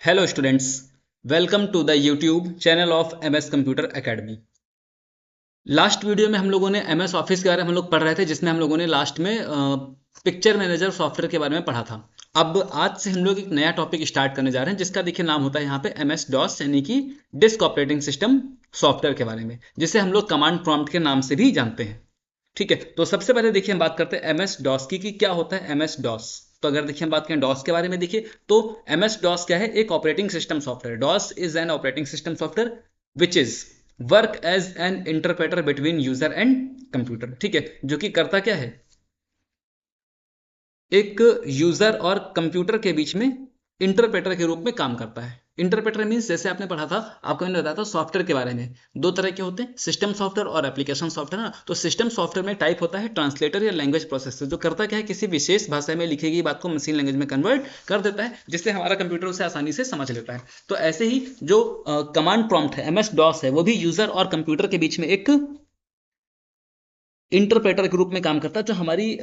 Hello students, welcome to the YouTube channel of MS computer academy. Last video में हम लोगों ने MS office के बारे में हम लोग पढ़ रहे थे, जिसमें हम लोगों ने लास्ट में पिक्चर मैनेजर सॉफ्टवेयर के बारे में पढ़ा था। अब आज से हम लोग एक नया टॉपिक स्टार्ट करने जा रहे हैं, जिसका देखिए नाम होता है यहाँ पे एमएस डॉस, यानी कि डिस्क ऑपरेटिंग सिस्टम सॉफ्टवेयर के बारे में, जिसे हम लोग कमांड प्रॉम्प्ट के नाम से भी जानते हैं। ठीक है, तो सबसे पहले देखिए हम बात करते हैं एमएस डॉस की कि क्या होता है एमएस डॉस। तो अगर देखिए हम बात करें डॉस के बारे में, देखिए तो एमएस डॉस क्या है, एक operating system software. DOS is an operating system software which is work as an interpreter between user and computer. ठीक है, जो कि करता क्या है, एक यूजर और कंप्यूटर के बीच में इंटरप्रेटर के रूप में काम करता है। इंटरप्रेटर मींस, जैसे आपने पढ़ा था, आपको मैंने बताया था सॉफ्टवेयर के बारे में, दो तरह के होते हैं, सिस्टम सॉफ्टवेयर और एप्लीकेशन सॉफ्टवेयर ना। तो सिस्टम सॉफ्टवेयर में टाइप होता है ट्रांसलेटर या लैंग्वेज प्रोसेसर, जो करता क्या है, किसी विशेष भाषा में लिखी गई बात को मशीन लैंग्वेज में कन्वर्ट कर देता है, जिससे हमारा कंप्यूटर उसे आसानी से समझ लेता है। तो ऐसे ही जो कमांड प्रॉम्प्ट है एमएस डॉस है, वो भी यूजर और कंप्यूटर के बीच में एक इंटरप्रेटर के रूप में काम करता है, जो हमारी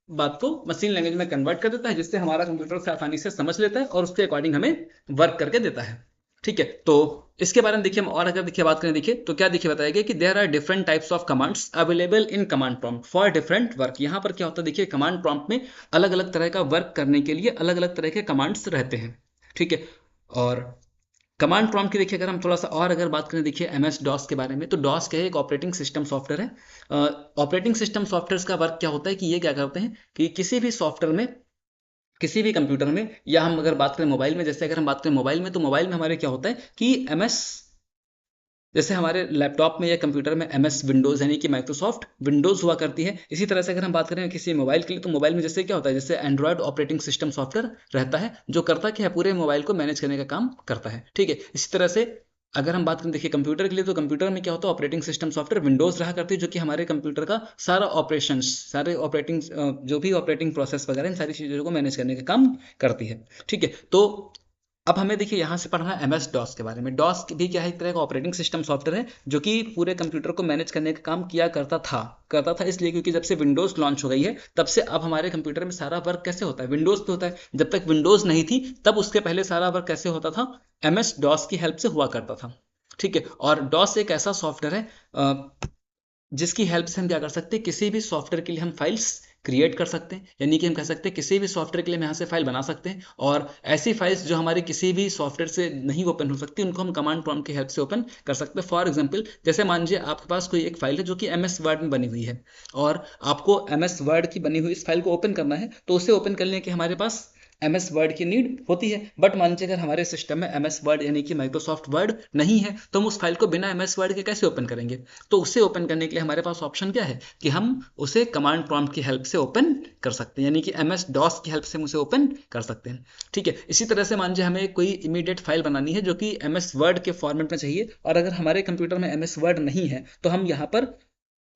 बात को मशीन लैंग्वेज में कन्वर्ट कर देता है, जिससे हमारा कंप्यूटर से आसानी से समझ लेता है और उसके अकॉर्डिंग हमें वर्क करके देता है। ठीक है, तो इसके बारे में देखिए हम और अगर देखिए बात करें, देखिए तो क्या देखिए बताया गया कि there are different types of commands available in command prompt for different work. यहाँ पर क्या होता है, देखिए कमांड प्रॉम्प्ट में अलग अलग तरह का वर्क करने के लिए अलग अलग तरह के कमांड्स रहते हैं। ठीक है, और कमांड प्रॉम्प्ट की देखिए अगर हम थोड़ा सा और अगर बात करें, देखिए एमएस डॉस के बारे में, तो डॉस क्या है, एक ऑपरेटिंग सिस्टम सॉफ्टवेयर है। ऑपरेटिंग सिस्टम सॉफ्टवेयर का वर्क क्या होता है कि ये क्या करते हैं कि किसी भी सॉफ्टवेयर में, किसी भी कंप्यूटर में, या हम अगर बात करें मोबाइल में, जैसे अगर हम बात करें मोबाइल में, तो मोबाइल में हमारे क्या होता है कि एमएस, जैसे हमारे लैपटॉप में या कंप्यूटर में एमएस विंडोज यानी कि माइक्रोसॉफ्ट विंडोज हुआ करती है, इसी तरह से अगर हम बात करें किसी मोबाइल के लिए, तो मोबाइल में जैसे क्या होता है, जैसे एंड्रॉयड ऑपरेटिंग सिस्टम सॉफ्टवेयर रहता है, जो करता क्या है, पूरे मोबाइल को मैनेज करने का काम करता है। ठीक है, इसी तरह से अगर हम बात करें देखिए कंप्यूटर के लिए, तो कंप्यूटर में क्या होता है, ऑपरेटिंग सिस्टम सॉफ्टवेयर विंडोज रहा करती है, जो कि हमारे कंप्यूटर का सारा ऑपरेशन, सारे ऑपरेटिंग जो भी ऑपरेटिंग प्रोसेस वगैरह इन सारी चीज़ों को मैनेज करने का काम करती है। ठीक है, तो अब हमें देखिए यहाँ से पढ़ना है एमएस डॉस के बारे में। डॉस भी क्या है, एक तरह का ऑपरेटिंग सिस्टम सॉफ्टवेयर है, जो कि पूरे कंप्यूटर को मैनेज करने का काम किया करता था इसलिए क्योंकि जब से विंडोज लॉन्च हो गई है, तब से अब हमारे कंप्यूटर में सारा वर्क कैसे होता है, विंडोज पे होता है। जब तक विंडोज नहीं थी, तब उसके पहले सारा वर्क कैसे होता था, एमएस डॉस की हेल्प से हुआ करता था। ठीक है, और डॉस एक ऐसा सॉफ्टवेयर है जिसकी हेल्प से हम क्या कर सकते हैं, किसी भी सॉफ्टवेयर के लिए हम फाइल्स क्रिएट कर सकते हैं, यानी कि हम कह सकते हैं किसी भी सॉफ्टवेयर के लिए हम यहाँ से फाइल बना सकते हैं, और ऐसी फाइल्स जो हमारे किसी भी सॉफ्टवेयर से नहीं ओपन हो सकती, उनको हम कमांड प्रॉम्प्ट की हेल्प से ओपन कर सकते हैं। फॉर एग्जांपल, जैसे मान लीजिए आपके पास कोई एक फाइल है जो कि एमएस वर्ड में बनी हुई है, और आपको एमएस वर्ड की बनी हुई इस फाइल को ओपन करना है, तो उसे ओपन करने के हमारे पास एमएस वर्ड की नीड होती है। बट मान लीजिए अगर हमारे सिस्टम में एमएस वर्ड यानी कि माइक्रोसॉफ्ट वर्ड नहीं है, तो हम उस फाइल को बिना एमएस वर्ड के कैसे ओपन करेंगे। तो उसे ओपन करने के लिए हमारे पास ऑप्शन क्या है कि हम उसे कमांड प्रॉम्प्ट की हेल्प से ओपन कर सकते हैं, यानी कि एमएस डॉस की हेल्प से हम उसे ओपन कर सकते हैं। ठीक है, इसी तरह से मान लीजिए हमें कोई इमीडिएट फाइल बनानी है जो कि एमएस वर्ड के फॉर्मेट में चाहिए, और अगर हमारे कंप्यूटर में एमएस वर्ड नहीं है, तो हम यहाँ पर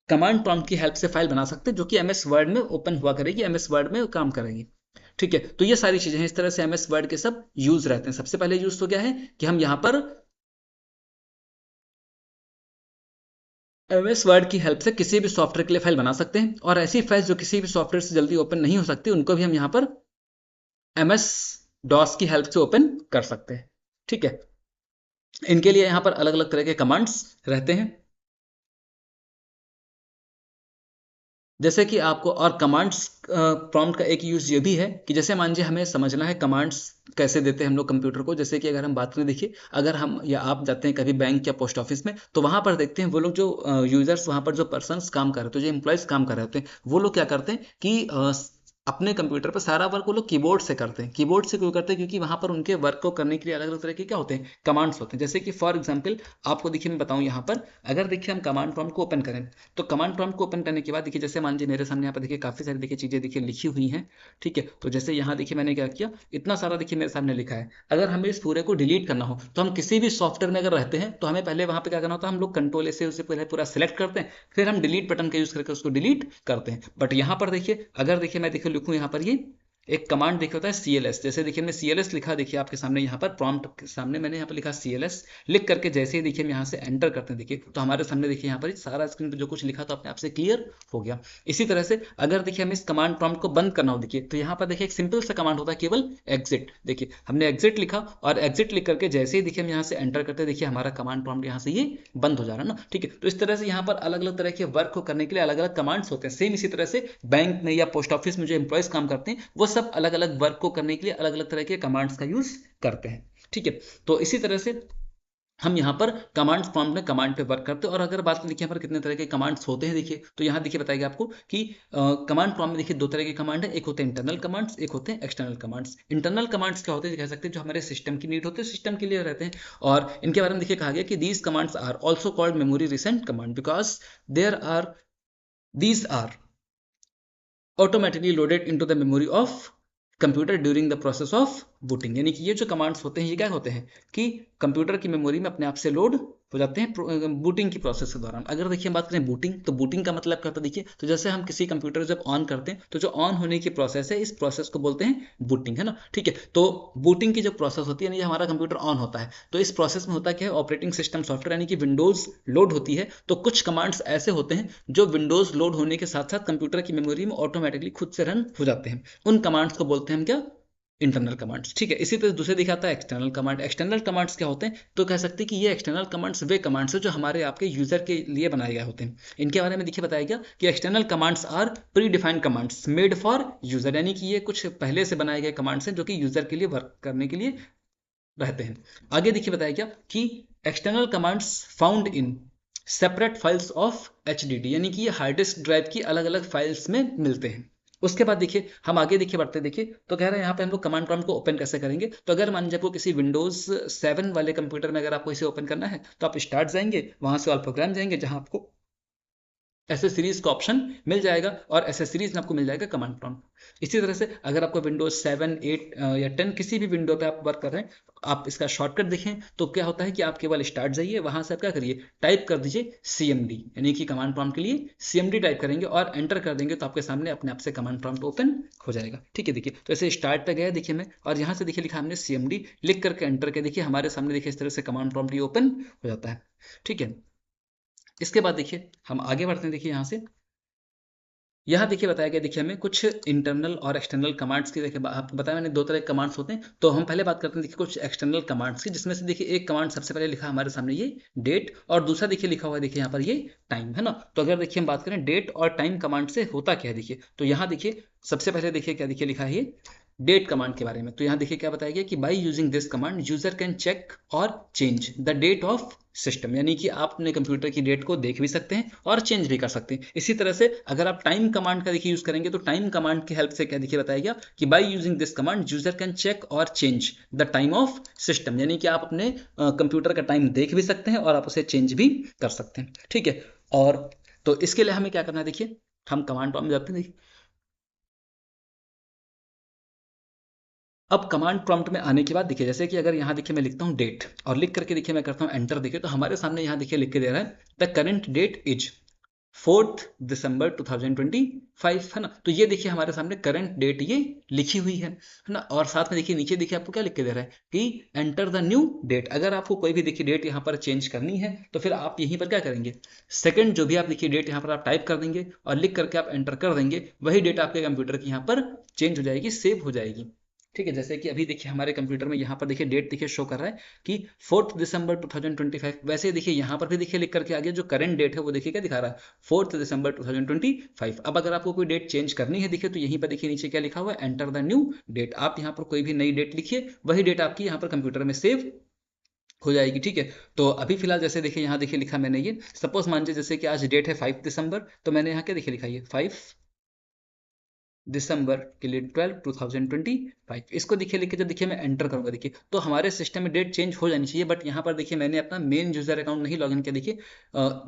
कमांड प्रॉम्प्ट की हेल्प से फाइल बना सकते हैं, जो कि एमएस वर्ड में ओपन हुआ करेगी, एमएस वर्ड में काम करेगी। ठीक है, तो ये सारी चीजें हैं, इस तरह से एमएस वर्ड के सब यूज रहते हैं। सबसे पहले यूज तो क्या है कि हम यहाँ पर एमएस वर्ड की हेल्प से किसी भी सॉफ्टवेयर के लिए फाइल बना सकते हैं, और ऐसी फाइल जो किसी भी सॉफ्टवेयर से जल्दी ओपन नहीं हो सकती, उनको भी हम यहाँ पर एमएस डॉस की हेल्प से ओपन कर सकते हैं। ठीक है, इनके लिए यहाँ पर अलग अलग तरह के कमांड्स रहते हैं, जैसे कि आपको, और कमांड्स प्रॉम्प्ट का एक यूज ये भी है कि जैसे मान लीजिए हमें समझना है कमांड्स कैसे देते हैं हम लोग कंप्यूटर को। जैसे कि अगर हम बात करें, देखिए अगर हम या आप जाते हैं कभी बैंक या पोस्ट ऑफिस में, तो वहां पर देखते हैं वो लोग जो यूजर्स, वहां पर जो पर्सन्स काम कर रहे होते हैं, जो एम्प्लॉयज काम कर रहे होते हैं, वो लोग क्या करते हैं कि अपने कंप्यूटर पर सारा वर्क वो लोग कीबोर्ड से करते हैं। कीबोर्ड से क्यों करते हैं, क्योंकि वहां पर उनके वर्क को करने के लिए अलग अलग तरह के क्या होते हैं, कमांड्स होते हैं। जैसे कि फॉर एग्जांपल आपको देखिए मैं बताऊं, यहाँ पर अगर देखिए हम कमांड प्रॉम्प्ट को ओपन करें, तो कमांड प्रॉम्प्ट को ओपन करने के बाद देखिए, जैसे मान लीजिए मेरे सामने यहाँ पर देखिए काफी सारी देखिए चीजें देखिए लिखी हुई हैं। ठीक है, तो जैसे यहाँ देखिए मैंने क्या किया, इतना सारा देखिए मेरे सामने लिखा है। अगर हमें इस पूरे को डिलीट करना हो, तो हम किसी भी सॉफ्टवेयर में अगर रहते हैं, तो हमें पहले वहां पे क्या करना होता है, हम लोग कंट्रोल से उसे पहले पूरा सिलेक्ट करते हैं, फिर हम डिलीट बटन का यूज करके उसको डिलीट करते हैं। बट यहाँ पर देखिए, अगर देखिए मैं देखिए लिखूँ यहाँ पर ये एक कमांड देखिए होता है CLS, जैसे देखिए मैंने CLS लिखा, देखिए आपके सामने यहाँ पर प्रॉम्प्ट के सामने मैंने यहाँ पर लिखा CLS, लिख करके जैसे ही देखिए हम यहाँ से एंटर करते हैं देखिए तो हमारे सामने देखिए यहाँ पर सारा स्क्रीन पर जो कुछ लिखा तो अपने आप से क्लियर हो गया। इसी तरह से अगर देखिए हमें इस कमांड प्रॉम्प्ट को बंद करना हो देखिए तो यहाँ पर देखिए एक सिंपल सा कमांड होता है केवल एग्जिट, देखिए हमने एग्जिट लिखा और एग्जिट लिख करके जैसे ही देखिए हम यहाँ से एंटर करते हैं देखिए हमारा कमांड प्रॉम्प्ट यहाँ से ये बंद हो जा रहा है ना, ठीक है। तो इस तरह से यहाँ पर अलग अलग तरह के वर्क को करने के लिए अलग अलग कमांड्स होते हैं। सेम इसी तरह से बैंक में या पोस्ट ऑफिस में जो एम्प्लॉयज काम करते हैं वो सब अलग अलग वर्क को करने के लिए अलग अलग तरह के कमांड्स का यूज करते हैं, ठीक है। तो इसी तरह से हम यहाँ पर कमांड्स प्रॉम्प्ट में कमांड पे वर्क करते हैं। और अगर बात करें देखिए यहाँ पर कितने तरह के कमांड्स होते हैं देखिए तो यहाँ देखिए बताएगा आपको कि कमांड प्रॉम्प्ट में देखिए दो तरह के कमांड है, एक होते हैं इंटरनल कमांड्स, एक होते हैं एक्सटर्नल कमांड्स। इंटरनल कमांड्स क्या होते हैं कह सकते हैं जो हमारे सिस्टम की नीड होते हैं, सिस्टम के लिए रहते हैं। और इनके बारे में देखिए कहा गया कि these commands are also called memory resident command because these are automatically loaded into the memory of computer during the process of booting. यानी कि ये जो कमांड्स होते हैं ये क्या होते हैं कि कंप्यूटर की मेमोरी में अपने आप से लोड हो जाते हैं बूटिंग की प्रोसेस के दौरान। अगर देखिए हम बात करें बूटिंग, तो बूटिंग का मतलब क्या होता है देखिए, तो जैसे हम किसी कंप्यूटर जब ऑन करते हैं तो जो ऑन होने की प्रोसेस है इस प्रोसेस को बोलते हैं बूटिंग, है ना, ठीक है। तो बूटिंग की जो प्रोसेस होती है यानी हमारा कंप्यूटर ऑन होता है तो इस प्रोसेस में होता क्या है, ऑपरेटिंग सिस्टम सॉफ्टवेयर यानी कि विंडोज लोड होती है। तो कुछ कमांड्स ऐसे होते हैं जो विंडोज लोड होने के साथ साथ कंप्यूटर की मेमोरी में ऑटोमेटिकली खुद से रन हो जाते हैं। उन कमांड्स को बोलते हैं हम क्या, इंटरनल कमांड्स, ठीक है। इसी तरह दूसरे दिखाता है एक्सटर्नल कमांड। एक्सटर्नल कमांड्स क्या होते हैं तो कह सकते हैं कि ये एक्सटर्नल कमांड्स वे कमांड्स हैं जो हमारे आपके यूजर के लिए बनाए गए होते हैं। इनके बारे में देखिए बताया गया कि external commands are predefined commands made for user, यानी कि ये कुछ पहले से बनाए गए कमांड्स हैं जो कि यूजर के लिए वर्क करने के लिए रहते हैं। आगे देखिए बताया गया कि external commands found in separate files of HDD, यानी कि ये हार्ड डिस्क ड्राइव की अलग अलग फाइल्स में मिलते हैं। उसके बाद देखिए हम आगे देखिए बढ़ते देखिए तो कह रहे हैं यहाँ पे हम लोग कमांड प्रॉम्प्ट को ओपन कैसे करेंगे। तो अगर मान लीजिए आपको किसी विंडोज 7 वाले कंप्यूटर में अगर आपको इसे ओपन करना है तो आप स्टार्ट जाएंगे, वहां से ऑल प्रोग्राम जाएंगे जहां आपको एसेसरीज का ऑप्शन मिल जाएगा और एसेसरीज में आपको मिल जाएगा कमांड प्रॉम्प्ट। इसी तरह से अगर आपको विंडोज 7, 8 या 10 किसी भी विंडो पे आप वर्क कर रहे हैं आप इसका शॉर्टकट देखें तो क्या होता है कि आप केवल स्टार्ट जाइए, वहां से आप क्या करिए टाइप कर दीजिए CMD, यानी कि कमांड प्रॉम्प्ट के लिए CMD टाइप करेंगे और एंटर कर देंगे तो आपके सामने अपने आप से कमांड प्रॉम्प्ट ओपन हो जाएगा, ठीक है। देखिए तो ऐसे स्टार्ट पे गया देखिए मैं, और यहाँ से देखिए लिखा हमने CMD, लिख करके एंटर के देखिए हमारे सामने देखिए इस तरह से कमांड प्रॉम्प्ट ओपन हो जाता है, ठीक है। इसके बाद देखिए हम आगे बढ़ते हैं। देखिए यहाँ से यहाँ देखिए बताया गया देखिए हमें कुछ इंटरनल और एक्सटर्नल कमांड्स की। देखिए आपको बताया मैंने दो तरह के कमांड्स होते हैं, तो हम पहले बात करते हैं देखिए कुछ एक्सटर्नल कमांड्स की, जिसमें से देखिए एक कमांड सबसे पहले लिखा हमारे सामने ये डेट, और दूसरा देखिए लिखा हुआ है देखिए यहाँ पर ये टाइम, है ना। तो अगर देखिए हम बात करें डेट और टाइम कमांड से होता क्या है देखिए, तो यहाँ देखिए सबसे पहले देखिए क्या देखिए लिखा है ये डेट कमांड के बारे में। तो यहाँ देखिए क्या बताया गया कि by using this command user can check और change the date of system, यानी कि आप अपने कंप्यूटर की डेट को देख भी सकते हैं और चेंज भी कर सकते हैं। इसी तरह से अगर आप टाइम कमांड का देखिए यूज करेंगे तो टाइम कमांड की हेल्प से क्या देखिए बताया गया कि by using this command user can check और change the time of system, यानी कि आप अपने कंप्यूटर का टाइम देख भी सकते हैं और आप उसे चेंज भी कर सकते हैं, ठीक है। और तो इसके लिए हमें क्या करना है देखिए, हम कमांड प्रॉम्प्ट में जाते हैं। देखिए अब कमांड प्रॉम्प्ट में आने के बाद देखिए जैसे कि अगर यहाँ देखिए मैं लिखता हूँ डेट और लिख करके देखिए मैं करता हूँ एंटर, देखिए तो हमारे सामने यहाँ देखिए लिख के दे रहा है द करेंट डेट इज 4 दिसंबर 2025, है ना। तो ये देखिए हमारे सामने करंट डेट ये लिखी हुई है ना। और साथ में देखिए नीचे देखिए आपको क्या लिख के दे रहा है कि एंटर द न्यू डेट। अगर आपको कोई भी देखिए डेट यहाँ पर चेंज करनी है तो फिर आप यहीं पर क्या करेंगे, सेकंड जो भी आप देखिए डेट यहाँ पर आप टाइप कर देंगे और लिख करके आप एंटर कर देंगे, वही डेट आपके कंप्यूटर की यहाँ पर चेंज हो जाएगी, सेव हो जाएगी, ठीक है। जैसे कि अभी देखिए हमारे कंप्यूटर में यहाँ पर देखिए डेट देखिए शो कर रहा है कि 4 दिसंबर 2025। वैसे देखिए यहाँ पर भी देखिए लिख करके आ गया जो करंट डेट है वो देखिए क्या दिखा रहा है 4 दिसंबर 2025। अब अगर आपको कोई डेट चेंज करनी है देखिए तो यहीं पर देखिए नीचे क्या लिखा हुआ है एंटर द न्यू डेट। आप यहाँ पर कोई भी नई डेट लिखिए, वही डेट आपकी यहाँ पर कंप्यूटर में सेव हो जाएगी, ठीक है। तो अभी फिलहाल जैसे देखिए यहाँ देखिए लिखा मैंने ये, सपोज मान लीजिए जैसे कि आज डेट है 5 दिसंबर, तो मैंने यहाँ क्या देखिए लिखा है 5 दिसंबर के लिए 12 2025। इसको देखिए लिख के जब देखिए मैं एंटर करूंगा देखिए तो हमारे सिस्टम में डेट चेंज हो जानी चाहिए। बट यहाँ पर देखिए मैंने अपना मेन यूजर अकाउंट नहीं लॉगिन किया, देखिए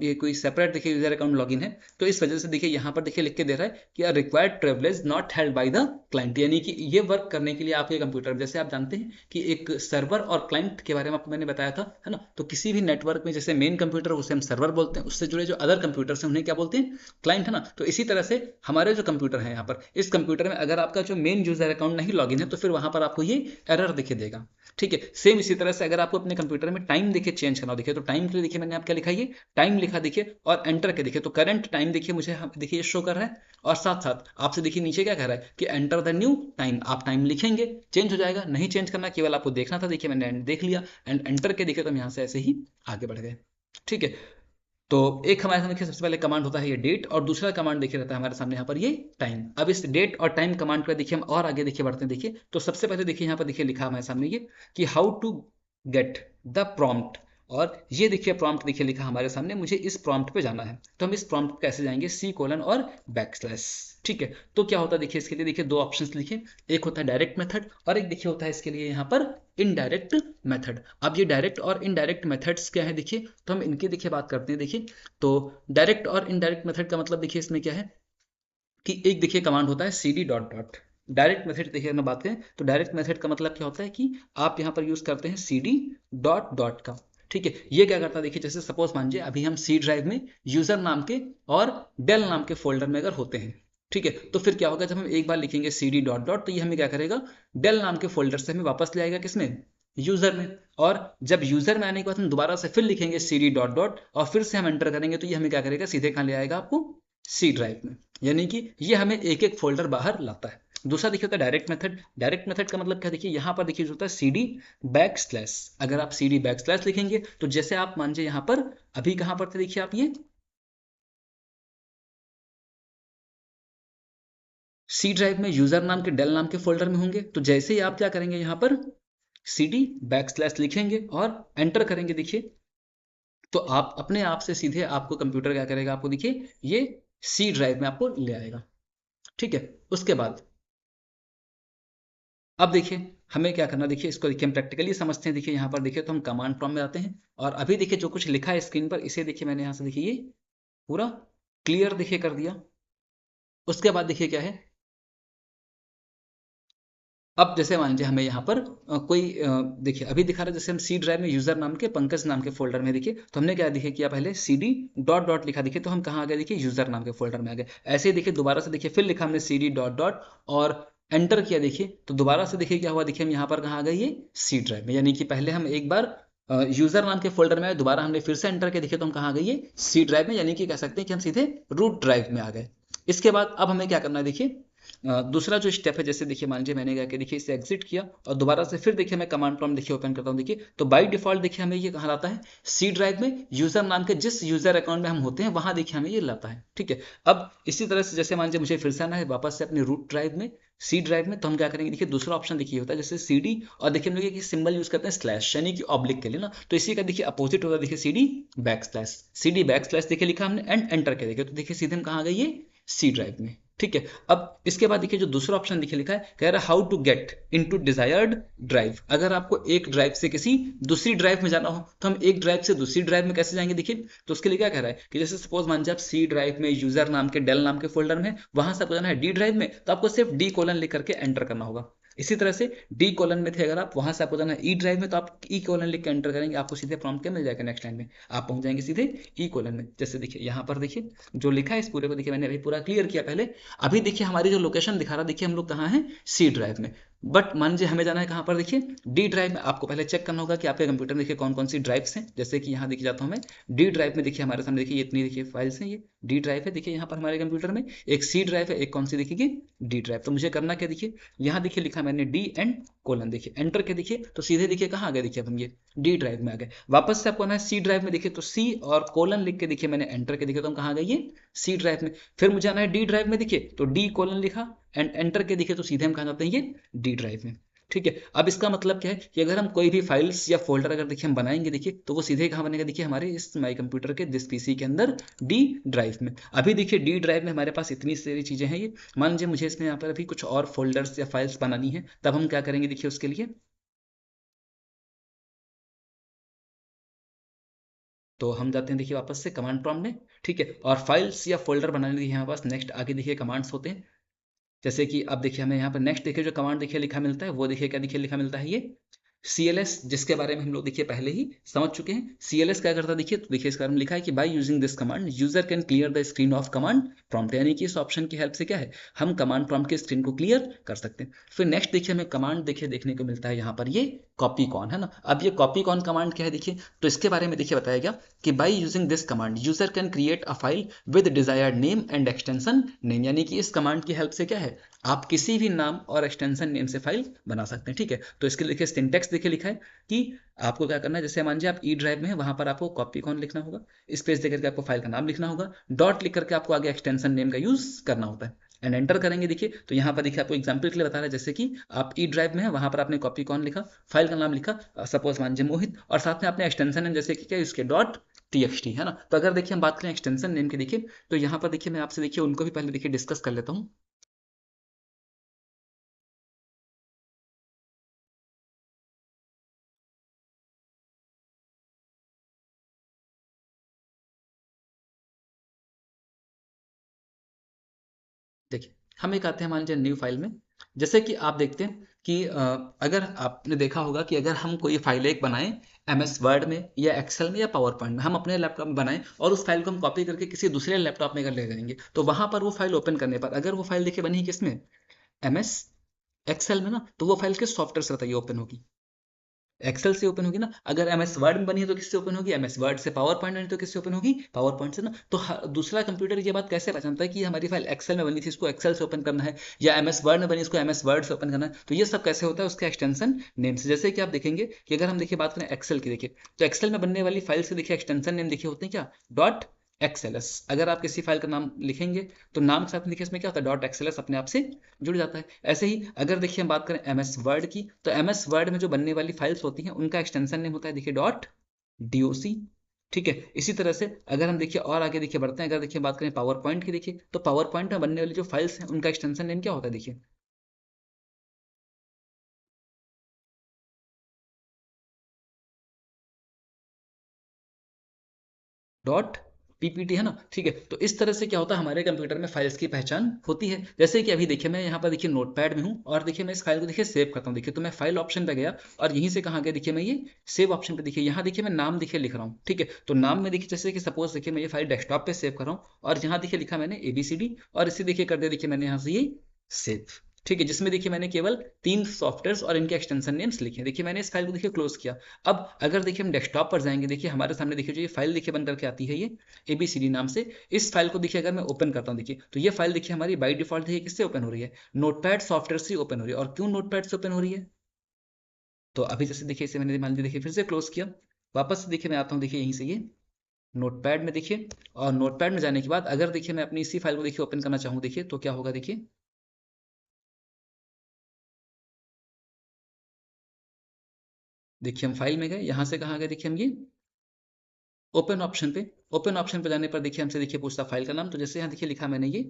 ये कोई सेपरेट देखिए यूजर अकाउंट लॉगिन है, तो इस वजह से देखिए यहाँ पर देखिए लिख के दे रहा है कि required privilege not held by the client, यानी कि ये वर्क करने के लिए आपके कंप्यूटर, जैसे आप जानते हैं कि एक सर्वर और क्लाइंट के बारे में आपको मैंने बताया था, है ना। तो किसी भी नेटवर्क में जैसे मेन कंप्यूटर उसे हम सर्वर बोलते हैं, उससे जुड़े जो अदर कंप्यूटर हैं उन्हें क्या बोलते हैं, क्लाइंट, है ना। तो इसी तरह से हमारे जो कंप्यूटर है यहाँ पर इस कंप्यूटर में अगर आपका जो मेन यूजर अकाउंट नहीं लॉगिन है तो फिर वहां पर आपको ये एरर दिखे देगा। ठीक है, सेम इसी तरह से अगर आपको अपने कंप्यूटर में टाइम देखिए चेंज करना, देखिए तो टाइम के लिए देखिए मैंने आप क्या लिखा, ये टाइम लिखा देखिए और एंटर के देखिए तो करंट टाइम देखिए मुझे देखिए ये शो कर रहा है, और साथ साथ आपसे देखिए नीचे क्या कह रहा है कि एंटर द न्यू टाइम, आप टाइम लिखेंगे चेंज हो जाएगा, नहीं चेंज करना, केवल आपको देखना था, देखिए मैंने देख लिया एंड एंटर के देखिए तो हम यहाँ से ऐसे ही आगे बढ़ गए। ठीक है, तो एक हमारे सामने देखिए सबसे पहले कमांड होता है ये डेट, और दूसरा कमांड देखिए रहता है हमारे सामने यहाँ पर ये टाइम। अब इस डेट और टाइम कमांड पर देखिए हम और आगे देखिए बढ़ते हैं। देखिए तो सबसे पहले देखिए यहाँ पर देखिए लिखा हमारे सामने ये कि how to get the prompt, और ये देखिए प्रॉम्प्ट देखिए लिखा हमारे सामने, मुझे इस प्रॉम्प्ट पे जाना है, तो हम इस प्रॉम्प्ट कैसे जाएंगे, C:, और बैकस्लैश। ठीक है, तो क्या होता है देखिए इसके लिए देखिए दो ऑप्शंस लिखे, एक होता है डायरेक्ट मेथड और एक देखिए होता है इसके लिए यहाँ पर इनडायरेक्ट मेथड। अब ये डायरेक्ट और इनडायरेक्ट मेथड्स क्या है देखिए, तो हम इनकी देखिए बात करते हैं। देखिए तो डायरेक्ट और इनडायरेक्ट मेथड का मतलब देखिए इसमें क्या है कि एक देखिए कमांड होता है CD dot dot. Direct method देखिए अगर बात करें तो डायरेक्ट मेथड का मतलब क्या होता है कि आप यहाँ पर यूज करते हैं CD डॉट डॉट का। ठीक है, ये क्या करता है देखिए, जैसे सपोज मानिए अभी हम C ड्राइव में यूजर नाम के और डेल नाम के फोल्डर में अगर होते हैं, ठीक है, तो फिर क्या होगा जब हम एक बार लिखेंगे CD डॉट डॉट तो ये हमें क्या करेगा, डेल नाम के फोल्डर से हमें वापस ले आएगा किसमें, यूजर में। और जब यूजर में आने के बाद हम दोबारा से फिर लिखेंगे CD डॉट डॉट और फिर से हम एंटर करेंगे तो ये हमें क्या करेगा, सीधे कहाँ ले आएगा आपको, C ड्राइव में, यानी कि ये हमें एक एक फोल्डर बाहर लाता है। दूसरा देखिए होता है डायरेक्ट मेथड। डायरेक्ट मेथड का मतलब क्या देखिए, यहाँ पर देखिए जो होता है CD बैकस्लैश। अगर आप CD बैकस्लैश लिखेंगे तो जैसे आप मान लीजिए यहाँ पर अभी कहाँ पर थे देखिए आप ये C ड्राइव में यूजर नाम के डेल नाम के फोल्डर में होंगे, तो जैसे ही आप क्या करेंगे यहाँ पर CD बैकस्लैश लिखेंगे और एंटर करेंगे देखिए, तो आप अपने आप से सीधे आपको कंप्यूटर क्या करेगा, आपको देखिए ये C ड्राइव में आपको ले आएगा। ठीक है, उसके बाद अब देखिए हमें क्या करना, देखिए इसको देखिए हम प्रैक्टिकली समझते हैं। देखिए यहाँ पर देखिए तो हम कमांड प्रॉम्प्ट में आते हैं और अभी देखिए जो कुछ लिखा है स्क्रीन पर इसे देखिए मैंने यहाँ से देखिए ये पूरा क्लियर देखिए कर दिया। उसके बाद देखिए क्या है, अब जैसे मान लीजिए हमें यहाँ पर देखिए अभी दिखा रहा है जैसे हम C ड्राइव में यूजर नाम के पंकज नाम के फोल्डर में, देखिए तो हमने क्या देखिए किया, पहले CD डॉट डॉट लिखा, देखिए तो हम कहाँ आ गए, देखिए यूजर नाम के फोल्डर में आ गए। ऐसे ही देखिए दोबारा से देखिए फिर लिखा हमने CD डॉट डॉट और एंटर किया, देखिए तो दोबारा से देखिए क्या हुआ, देखिए हम यहाँ पर कहाँ आ गए, ये C ड्राइव में, यानी कि पहले हम एक बार यूजर नाम के फोल्डर में आए, दोबारा हमने फिर से एंटर किया, देखिए तो हम कहाँ आ गए, ये C ड्राइव में, यानी कि कह सकते हैं कि हम सीधे रूट ड्राइव में आ गए। इसके बाद अब हमें क्या करना है देखिए, दूसरा जो स्टेप है, जैसे देखिए मान लीजिए मैंने क्या किया, देखिए इसे एग्जिट किया और दोबारा से फिर देखिए मैं कमांड प्रॉम्प्ट देखिए ओपन करता हूँ। देखिए तो बाय डिफॉल्ट देखिए हमें ये कहाँ लाता है, C ड्राइव में यूजर नाम के जिस यूजर अकाउंट में हम होते हैं वहां देखिए हमें ये लाता है। ठीक है, अब इसी तरह से जैसे मान लीजिए मुझे फिर से आना है वापस से अपने रूट ड्राइव में, C ड्राइव में, तो हम क्या करेंगे, देखिए दूसरा ऑप्शन देखिए होता है जैसे CD और देखिए हम लोग सिंबल यूज करते हैं स्लैश, यानी कि ऑब्लिक के लिए ना, तो इसी का देखिए अपोजिट होता है देखिए CD बैकस्लैश। CD बैकस्लैश देखिए लिखा हमने एंड एंटर के देखिए तो देखिए सीधे हम कहाँ आ गए, ये C ड्राइव में। ठीक है, अब इसके बाद देखिए जो दूसरा ऑप्शन देखिए लिखा है, कह रहा है how to get into desired drive. अगर आपको एक ड्राइव से किसी दूसरी ड्राइव में जाना हो तो हम एक ड्राइव से दूसरी ड्राइव में कैसे जाएंगे, देखिए तो उसके लिए क्या कह रहा है कि जैसे सपोज मान लीजिए आप C ड्राइव में यूजर नाम के डेल नाम के फोल्डर में, वहां से आपको जाना है D ड्राइव में, तो आपको सिर्फ D: लिख करके एंटर करना होगा। इसी तरह से D: में थे अगर आप, वहां से आपको जाना है E ड्राइव में, तो आप E: लिख के एंटर करेंगे, आपको सीधे प्रॉम्प्ट क्या मिल जाएगा, नेक्स्ट लाइन में आप पहुंच जाएंगे सीधे E: में। जैसे देखिए यहाँ पर देखिए जो लिखा है इस पूरे को देखिए मैंने अभी पूरा क्लियर किया पहले। अभी देखिए हमारी जो लोकेशन दिखा रहा, देखिए हम लोग कहाँ हैं, C ड्राइव में, बट मान लीजिए हमें जाना है कहाँ पर, देखिए D ड्राइव में। आपको पहले चेक करना होगा कि आपके कंप्यूटर में देखिए कौन कौन सी ड्राइव्स हैं, जैसे कि यहाँ देखिए जाता हूँ मैं D ड्राइव में, देखिए हमारे सामने देखिए इतनी देखिए फाइल्स हैं, ये D ड्राइव है देखिए यहाँ पर हमारे कंप्यूटर में, एक C ड्राइव है, एक कौन सी देखिए D ड्राइव। तो मुझे करना क्या, देखिए यहाँ देखिए लिखा मैंने D एंड कोलन, देखिए एंटर के देखिए तो सीधे देखिए कहाँ आ गए, देखिए अब हम ये D ड्राइव में आ गए। वापस से आपको आना है C ड्राइव में, देखिए तो C और कोलन लिख के देखिए मैंने एंटर के देखिए तो हम कहाँ आ गए, ये C ड्राइव में। फिर मुझे आना है D ड्राइव में, देखिए तो D कोलन लिखा एंड एंटर के देखिए तो सीधे हम कहाँ जाते हैं, ये D ड्राइव में। ठीक है, अब इसका मतलब क्या है कि अगर हम कोई भी फाइल्स या फोल्डर अगर देखिए हम बनाएंगे, देखिए तो वो सीधे कहाँ बनेगा, देखिए हमारे इस माई कंप्यूटर के दिस पीसी के अंदर D ड्राइव में। अभी देखिए D ड्राइव में हमारे पास इतनी सारी चीजें हैं, ये मान लीजिए मुझे इसमें यहाँ पर अभी कुछ और फोल्डर्स या फाइल्स बनानी है, तब हम क्या करेंगे, देखिए उसके लिए तो हम जाते हैं देखिए वापस से कमांड प्रॉम्प्ट में। ठीक है, और फाइल्स या फोल्डर बनाने के लिए हमारे पास नेक्स्ट आगे देखिए कमांड्स होते हैं। जैसे कि अब देखिए हमें यहाँ पर नेक्स्ट देखिए जो कमांड देखिए लिखा मिलता है, वो देखिए क्या देखिए लिखा मिलता है, ये CLS जिसके बारे में हम लोग देखिए पहले ही समझ चुके हैं। CLS क्या करता है देखिए, तो देखिए इस बारे में लिखा है कि by using this command user can clear the screen of command prompt, यानी कि इस ऑप्शन की हेल्प से क्या है, हम कमांड प्रॉम्प्ट के स्क्रीन को क्लियर कर सकते हैं। फिर नेक्स्ट देखिए हमें कमांड देखिए देखने को मिलता है यहाँ पर ये कॉपी कॉन है ना। अब ये कॉपी कॉन कमांड क्या है देखिए, तो इसके बारे में देखिए बताया गया कि by using this command user can create a file with desired name and extension name, यानी कि इस कमांड की हेल्प से क्या है, आप किसी भी नाम और एक्सटेंशन नेम से फाइल बना सकते हैं। ठीक है, तो इसके देखिए सिंटेक्स देखिए लिखा है कि आपको क्या करना है, जैसे मान लीजिए आप ई ड्राइव में है, वहां पर आपको कॉपी कॉन लिखना होगा, स्पेस देकर के आपको फाइल का नाम लिखना होगा, डॉट लिख करके आपको आगे एक्सटेंशन नेम का यूज करना होता है एंड एंटर करेंगे। देखिए तो यहाँ पर देखिए आपको एग्जांपल के लिए बता रहा है, जैसे कि आप ई ड्राइव में है, वहां पर आपने कॉपी कॉन लिखा, फाइल का नाम लिखा सपोज मान लीजिए मोहित, और साथ में आपने एक्सटेंशन नेम जैसे कि क्या इसके डॉट TXT है ना। तो अगर देखिए हम बात करें एक्सटेंशन नेम की देखिए, तो यहाँ पर देखिए मैं आपसे देखिए उनको भी पहले देखिए डिस्कस कर लेता हूँ। देखिए हम एक आते हैं मान लीजिए न्यू फाइल में, जैसे कि आप देखते हैं कि अगर आपने देखा होगा कि अगर हम कोई फाइल एक बनाएं MS वर्ड में या एक्सेल में या पावर पॉइंट में, हम अपने लैपटॉप में बनाएं और उस फाइल को हम कॉपी करके किसी दूसरे लैपटॉप में कर ले जाएंगे, तो वहां पर वो फाइल ओपन करने पर अगर वो फाइल देखिए बनी किसमें, MS एक्सेल में ना, तो वो फाइल किस सॉफ्टवेयर से बताइए ओपन होगी, एक्सेल से ओपन होगी ना। अगर MS वर्ड में बनी है तो किससे ओपन होगी, MS वर्ड से। पावर पॉइंट बनी तो किससे ओपन होगी, पावर पॉइंट से ना। तो दूसरा कंप्यूटर ये बात कैसे पहचानता है कि हमारी फाइल एक्सेल में बनी थी, इसको एक्सेल से ओपन करना है, या MS वर्ड में बनी इसको MS वर्ड से ओपन करना है, तो ये सब कैसे होता है उसके एक्सटेंशन नेम से। जैसे कि आप देखेंगे कि अगर हम देखिए बात करें एक्सेल की, देखिए तो एक्सेल में बनने वाली फाइल से देखिए एक्सटेंशन नेम देखिए होते हैं क्या, डॉट XLS। अगर आप किसी फाइल का नाम लिखेंगे तो नाम के साथ देखिए इसमें क्या होता है, डॉट XLS अपने आप से जुड़ जाता है। ऐसे ही अगर देखिए हम बात करें MS वर्ड की, तो MS वर्ड में जो बनने वाली फाइल्स होती हैं उनका एक्सटेंशन नेम होता है देखिए डॉट DOC। ठीक है, इसी तरह से अगर हम देखिए और आगे देखिए बढ़ते हैं, अगर देखिए बात करें पावर पॉइंट की, देखिए तो पावर पॉइंट में बनने वाली जो फाइल्स हैं उनका एक्सटेंशन नेम क्या होता है देखिए, डॉट PPT है ना। ठीक है, तो इस तरह से क्या होता है हमारे कंप्यूटर में फाइल्स की पहचान होती है। जैसे कि अभी देखिए मैं यहाँ पर देखिए नोटपैड में हूँ और देखिए मैं इस फाइल को देखिए सेव करता हूँ। देखिए तो मैं फाइल ऑप्शन पे गया और यहीं से कहाँ गया देखिए मैं ये सेव ऑप्शन पे, देखिए यहाँ देखिए मैं नाम देखिए लिख रहा हूँ। ठीक है, तो नाम में देखिए जैसे कि सपोज देखिए मैं ये फाइल डेस्कटॉप पे सेव कर रहा हूँ और यहाँ देखिए लिखा मैंने ABCD और इसे देखिए कर दिया देखिए मैंने यहाँ से ये सेव। ठीक है, जिसमें देखिए मैंने केवल 3 सॉफ्टवेयर्स और इनके एक्सटेंशन नेम्स लिखे। देखिए मैंने इस फाइल को देखिए क्लोज किया। अब अगर देखिए हम डेस्कटॉप पर जाएंगे, देखिए हमारे सामने देखिए जो ये फाइल देखिए बन करके आती है ये ABCD नाम से, इस फाइल को देखिए अगर मैं ओपन करता हूँ देखिए, तो ये फाइल देखिए हमारी बाई डिफॉल्ट देखिए किससे ओपन हो रही है, नोटपैड सॉफ्टवेयर से ओपन हो रही है। और क्यों नोटपैड से ओपन हो रही है, तो अभी जैसे देखिए इसे मैंने मान लीजिए देखिए फिर से क्लोज किया, वापस से देखिए मैं आता हूँ देखिए यहीं से ये नोटपैड में देखिए, और नोटपैड में जाने के बाद अगर देखिए मैं अपनी इसी फाइल को देखिए ओपन करना चाहूँ देखिए तो क्या होगा देखिए, देखिए हम फाइल में गए, यहाँ से कहाँ गए देखिए हम ये ओपन ऑप्शन पे, ओपन ऑप्शन पे जाने पर देखिए हमसे देखिए पूछता फाइल का नाम, तो जैसे यहाँ देखिए लिखा मैंने ये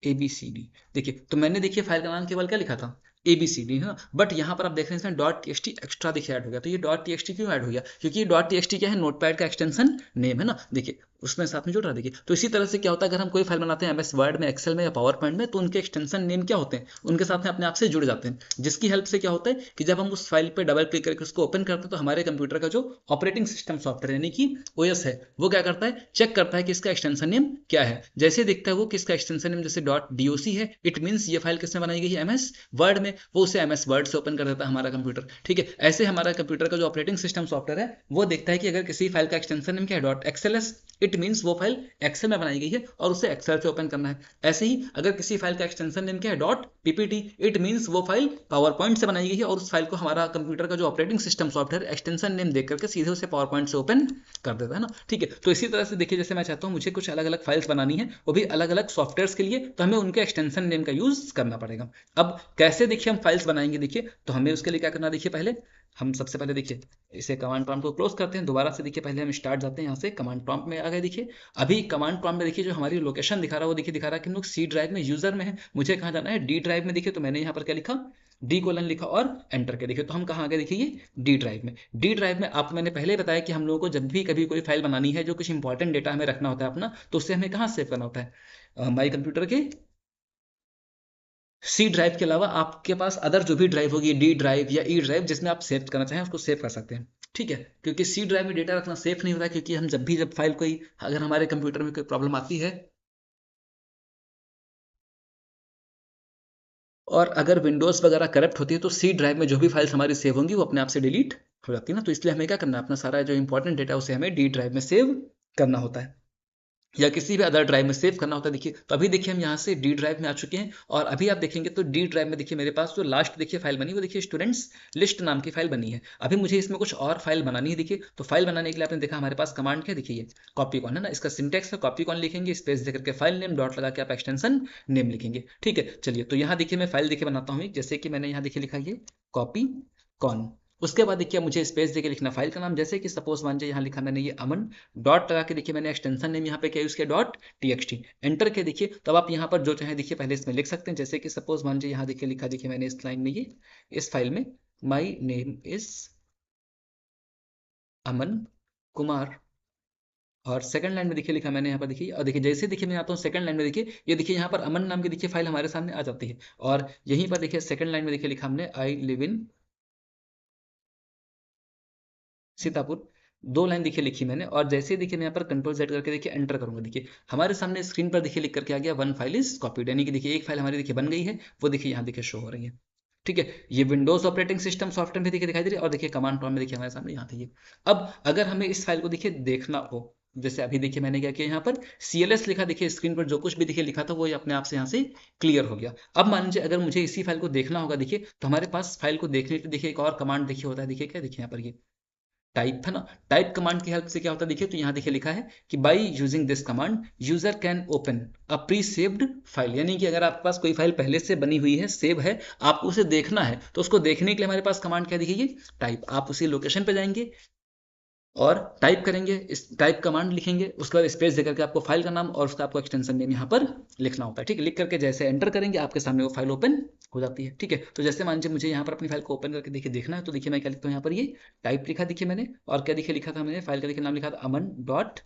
ABCD। देखिए तो मैंने देखिए फाइल का नाम केवल क्या लिखा था, ABCD है ना, बट यहाँ पर आप देख रहे हैं इसमें डॉट TXT एक्स्ट्रा देखिए ऐड हो गया। तो ये डॉट TXT क्यों ऐड हो गया, क्योंकि ये डॉट TXT क्या है, नोटपैड का एक्सटेंशन नेम है ना। देखिए उसमें साथ में जुड़ रहा है देखिए। तो इसी तरह से क्या होता है अगर हम कोई फाइल बनाते हैं MS वर्ड में, एक्सेल में या पावर पॉइंट में, तो उनके एक्सटेंशन नेम क्या होते हैं, उनके साथ में अपने आप से जुड़ जाते हैं, जिसकी हेल्प से क्या होता है कि जब हम उस फाइल पर डबल क्लिक करके उसको ओपन करते हैं तो हमारे कंप्यूटर का जो ऑपरेटिंग सिस्टम सॉफ्टवेयर यानी कि OS है, वो क्या करता है, चेक करता है कि इसका एक्सटेंशन नेम क्या है। जैसे देखता है वो कि इसका एक्सटेंशन नेम जैसे डॉट DOC है, इट मीन्स ये फाइल किसमें बनाई गई है, MS वर्ड में, वो उसे MS वर्ड से ओपन कर देता है हमारा कंप्यूटर। ठीक है, ऐसे हमारा कंप्यूटर का जो ऑपरेटिंग सिस्टम सॉफ्टवेयर है वो देखता है कि अगर किसी फाइल का एक्सटेंशन नेम क्या है, डॉट XLS, इट मीन्स वो फाइल एक्सेल में बनाई गई है और उसे एक्सेल से ओपन करना है। ऐसे ही अगर किसी फाइल का एक्सटेंशन नेम क्या है, डॉट PPT, इट मीन्स वो फाइल पावर पॉइंट से बनाई गई है और उस फाइल को हमारा कंप्यूटर का जो operating system software extension name देख करके सीधे उसे पावर पॉइंट से ओपन कर देता है ना। ठीक है, तो इसी तरह से देखिए जैसे मैं चाहता हूँ मुझे कुछ अलग अलग फाइल्स बनानी है, वो भी अलग अलग सॉफ्टवेयर के लिए, तो हमें उनके एक्सटेंशन नेम का यूज करना पड़ेगा। अब कैसे देखिए हम फाइल्स बनाएंगे देखिए, तो हमें उसके लिए क्या करना देखिए, पहले हम सबसे पहले देखिए इसे कमांड प्रॉम्प्ट को क्लोज करते हैं, दोबारा से देखिए पहले हम स्टार्ट जाते हैं यहाँ से कमांड प्रॉम्प्ट में आ गए। देखिए अभी कमांड प्रॉम्प्ट में देखिए जो हमारी लोकेशन दिखा रहा है वो देखिए दिखा रहा है कि हम लोग C ड्राइव में यूजर में है, मुझे कहाँ जाना है, D ड्राइव में। देखिए तो मैंने यहाँ पर क्या लिखा, D : लिखा और एंटर के देखिए, तो हम कहाँ आ गए देखिए ये D ड्राइव में। D ड्राइव में आपको मैंने पहले ही बताया कि हम लोगों को जब भी कभी कोई फाइल बनानी है जो कुछ इंपॉर्टेंट डेटा हमें रखना होता है अपना, तो उससे हमें कहाँ सेव करना होता है, माई कंप्यूटर के सी ड्राइव के अलावा आपके पास अदर जो भी ड्राइव होगी, डी ड्राइव या ई ड्राइव, जिसमें आप सेव करना चाहें उसको सेव कर सकते हैं। ठीक है, क्योंकि सी ड्राइव में डेटा रखना सेफ नहीं होता, क्योंकि हम जब फाइल कोई, अगर हमारे कंप्यूटर में कोई प्रॉब्लम आती है और अगर विंडोज़ वगैरह करप्ट होती है, तो सी ड्राइव में जो भी फाइल्स हमारी सेव होंगी वो अपने आप से डिलीट हो जाती है ना। तो इसलिए हमें क्या करना है, अपना सारा जो इंपॉर्टेंट डेटा उसे हमें डी ड्राइव में सेव करना होता है, या किसी भी अदर ड्राइव में सेव करना होता है। देखिए, तो अभी देखिए हम यहाँ से डी ड्राइव में आ चुके हैं, और अभी आप देखेंगे तो डी ड्राइव में देखिए मेरे पास जो लास्ट देखिए फाइल बनी, वो देखिए स्टूडेंट्स लिस्ट नाम की फाइल बनी है। अभी मुझे इसमें कुछ और फाइल बनानी है। देखिए, तो फाइल बनाने के लिए आपने देखा हमारे पास कमांड क्या देखिए, कॉपी कॉन है ना, इसका सिंटेक्स है कॉपी कॉन लिखेंगे, स्पेस देकर के फाइल नेम डॉट लगा के आप एक्सटेंशन नेम लिखेंगे। ठीक है, चलिए, तो यहाँ देखिए मैं फाइल देखिए बनाता हूँ, जैसे कि मैंने यहाँ देखिए लिखा ये कॉपी कॉन। उसके बाद देखिए मुझे स्पेस देके लिखना फाइल का नाम, जैसे कि सपोज मान लीजिए यहाँ लिखा मैंने ये अमन, डॉट लगा के देखिए मैंने एक्सटेंशन नेम यहाँ पे क्या यूज किया, डॉट टीएक्सटी, एंटर के देखिए। तब आप यहाँ पर जो चाहे देखिए पहले इसमें लिख सकते हैं, जैसे कि सपोज मान लीजिए यहाँ देखिए लिखा देखिए मैंने इस लाइन में ये, इस फाइल में my name is Aman Kumar, और सेकंड लाइन में देखिए लिखा मैंने यहाँ पर देखिए, और देखिए जैसे देखिए मैं आता हूँ सेकंड लाइन में देखिए, ये देखिए यहाँ पर अमन नाम की देखिए फाइल हमारे सामने आ जाती है, और यहीं पर देखिए सेकंड लाइन में देखिए लिखा हमने आई लिव इन सीतापुर, दो लाइन देखिए लिखी मैंने, और जैसे ही देखिए मैं यहाँ पर कंट्रोल जेड करके देखिए एंटर करूंगा, देखिए हमारे सामने स्क्रीन पर देखिए लिख करके आ गया वन फाइल इज कॉपीड, यानी कि देखिए एक फाइल हमारी देखिए बन गई है, वो देखिए यहाँ देखिए शो हो रही है। ठीक है, ये विंडोज ऑपरेटिंग सिस्टम सॉफ्टवेयर में देखिए दिखाई दे रही है, और देखिए कमांड प्रॉम्प्ट में देखिए हमारे सामने यहाँ देखिए। अब अगर हमें इस फाइल को देखिए देखना हो, जैसे अभी देखिए मैंने क्या किया, यहाँ पर CLS लिखा, देखिए स्क्रीन पर जो कुछ भी देखिए लिखा था वो अपने आप से यहाँ से क्लियर हो गया। अब मान लीजिए अगर मुझे इसी फाइल को देखना होगा, देखिए तो हमारे पास फाइल को देखने के लिए देखिए एक और कमांड देखिए होता है, देखिए क्या देखिए यहाँ पर ये टाइप है ना, टाइप कमांड की हेल्प से क्या होता है देखिए, तो यहाँ देखिए लिखा है कि by using this command user can open a pre saved file, यानी कि अगर आपके पास कोई फाइल पहले से बनी हुई है, सेव है, आपको उसे देखना है, तो उसको देखने के लिए हमारे पास कमांड क्या देखिए, टाइप। आप उसी लोकेशन पे जाएंगे और टाइप करेंगे, इस टाइप कमांड लिखेंगे, उसके बाद स्पेस देकर के आपको फाइल का नाम और उसका आपको एक्सटेंशन नेम यहाँ पर लिखना होता है। ठीक है, लिख करके जैसे एंटर करेंगे आपके सामने वो फाइल ओपन हो जाती है। ठीक है, तो जैसे मान लीजिए मुझे यहाँ पर अपनी फाइल को ओपन करके देखिए देखना है, तो देखिए मैं क्या लिखता हूँ यहाँ पर, ये टाइप लिखा देखिए मैंने, और क्या देखिए लिखा था मैंने, फाइल का देखिए नाम लिखा था अमन डॉट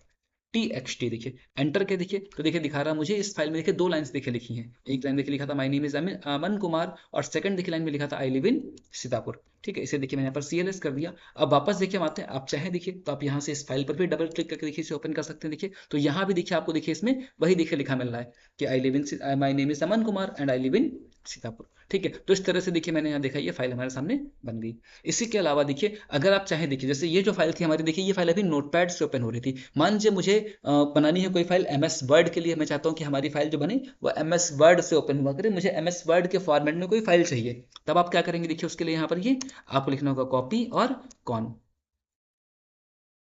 TXT, देखिए एंटर के देखिए, तो देखिए दिखा रहा मुझे इस फाइल में देखिए दो लाइंस देखिए लिखी हैं, एक लाइन देखिए लिखा था my name is Aman Kumar, और सेकंड देखिए लाइन में लिखा था आई लिव इन सीतापुर। ठीक है, इसे देखिए मैंने यहाँ पर CLS कर दिया। अब वापस देखिए हम आते हैं, आप चाहे देखिए तो आप यहाँ से इस फाइल पर भी डबल क्लिक करके देखिए इसे ओपन कर सकते हैं। देखिए तो यहाँ भी देखिए आपको देखिए इसमें वही देखिए लिखा मिल रहा है कि I live in my name is Aman Kumar and I live in Sitapur. ठीक है, तो इस तरह से देखिए मैंने यहाँ देखा ये फाइल हमारे सामने बन गई। इसी के अलावा देखिए अगर आप चाहें देखिए, जैसे ये जो फाइल थी हमारी, देखिए ये फाइल अभी नोटपैड से ओपन हो रही थी। मान लीजिए मुझे बनानी है कोई फाइल MS वर्ड के लिए, मैं चाहता हूँ कि हमारी फाइल जो बने वो MS वर्ड से ओपन हुआ करे, मुझे MS वर्ड के फॉर्मेट में कोई फाइल चाहिए, तब आप क्या करेंगे देखिए, उसके लिए यहाँ पर ये आपको लिखना होगा कॉपी और कॉन,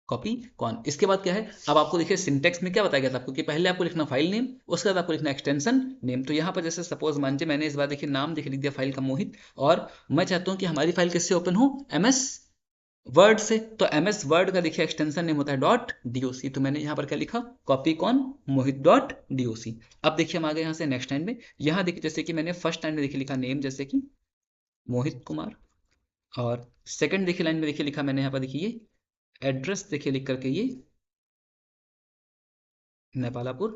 कॉपी कॉन। इसके बाद क्या है, अब आपको देखिए सिंटेक्स में क्या बताया गया था आपको, कि पहले आपको लिखना फाइल नेम, उसके बाद आपको लिखना एक्सटेंशन नेम। तो यहाँ पर जैसे सपोज मान लीजिए मैंने इस बार देखिए नाम देखिए लिख दिया फाइल का मोहित, और मैं चाहता हूँ कि हमारी फाइल किससे ओपन हो, MS वर्ड से, तो MS वर्ड का देखिए एक्सटेंशन नेम होता है डॉट DOC, तो मैंने यहाँ पर क्या लिखा, कॉपी कॉन मोहित डॉट DOC। अब देखिए हम आ गए यहाँ से नेक्स्ट लाइन में, यहाँ देखिए जैसे कि मैंने फर्स्ट लाइन में देखिए लिखा नेम जैसे कि मोहित कुमार, और सेकंड देखिए लाइन में देखिए लिखा मैंने यहाँ पर देखिए ये एड्रेस देखिए लिख करके ये नेपालापुर